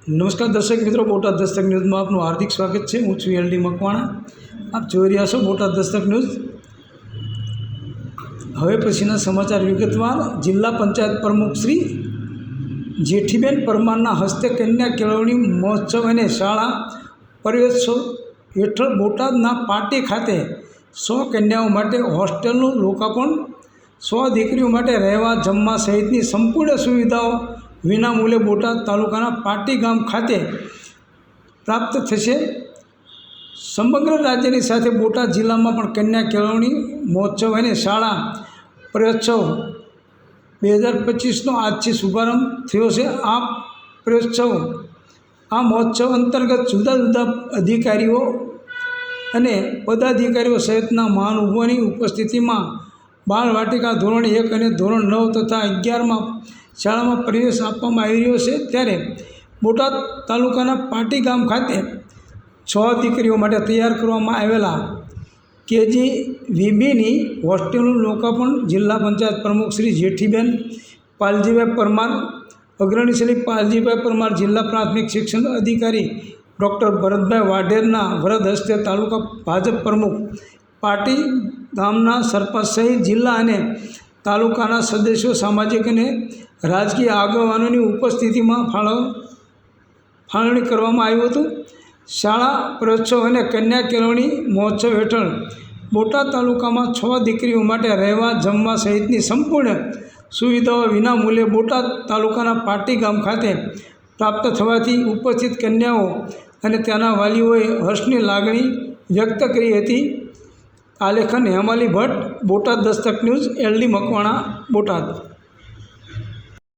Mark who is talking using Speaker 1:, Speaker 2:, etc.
Speaker 1: નમસ્કાર દર્શક મિત્રો, બોટાદ દસ્તક ન્યૂઝમાં આપનું હાર્દિક સ્વાગત છે। હું છું એલડી મકવાણા। આપ જોઈ રહ્યા છો બોટાદ દસ્તક ન્યૂઝ। હવે પછીના સમાચાર વિગતવાર। જિલ્લા પંચાયત પ્રમુખ શ્રી જેઠીબેન પરમારના હસ્તે કન્યા કેળવણી મહોત્સવ અને શાળા પ્રવેશોત્સવ હેઠળ બોટાદના પાટી ખાતે 100 કન્યાઓ માટે હોસ્ટેલનું લોકાર્પણ, 100 દીકરીઓ માટે રહેવા જમવા સહિતની સંપૂર્ણ સુવિધાઓ વિનામૂલ્યે બોટાદ તાલુકાના પાટી ગામ ખાતે પ્રાપ્ત થશે। સમગ્ર રાજ્યની સાથે બોટાદ જિલ્લામાં પણ કન્યા કેળવણી મહોત્સવ અને શાળા પ્રવેશોત્સવ 2025નો આજથી શુભારંભ થયો છે। આ મહોત્સવ અંતર્ગત જુદા જુદા અધિકારીઓ અને પદાધિકારીઓ સહિતના મહાનુભાવોની ઉપસ્થિતિમાં બાળવાટિકા ધોરણ 1 અને ધોરણ 9 તથા 11માં શાળામાં પ્રવેશ આપવામાં આવી રહ્યો છે। ત્યારે બોટાદ તાલુકાના પાટી ગામ ખાતે 6 દીકરીઓ માટે તૈયાર કરવામાં આવેલા KGVBની હોસ્ટેલનું લોકાર્પણ જિલ્લા પંચાયત પ્રમુખ શ્રી જેઠીબેન પાલજીભાઈ પરમાર, અગ્રણી શ્રી પાલજીભાઈ પરમાર, જિલ્લા પ્રાથમિક શિક્ષણ અધિકારી ડૉક્ટર ભરતભાઈ વાઢેરના વરદ હસ્તે તાલુકા ભાજપ પ્રમુખ, પાટી ગામના સરપંચ સહિત જિલ્લા અને તાલુકાના સદસ્યો, સામાજિક અને રાજકીય આગેવાનોની ઉપસ્થિતિમાં ફાળવણી કરવામાં આવ્યું હતું। શાળા પ્રવેશોત્સવ અને કન્યા કેળવણી મહોત્સવ હેઠળ બોટાદ તાલુકામાં 6 દીકરીઓ માટે રહેવા જમવા સહિતની સંપૂર્ણ સુવિધાઓ વિનામૂલ્યે બોટાદ તાલુકાના પાટી ગામ ખાતે પ્રાપ્ત થવાથી ઉપસ્થિત કન્યાઓ અને તેના વાલીઓએ હર્ષની લાગણી વ્યક્ત કરી હતી। આલેખન હેમાલી ભટ્ટ, બોટાદ દસ્તક ન્યૂઝ, એલડી મકવાણા, બોટાદ।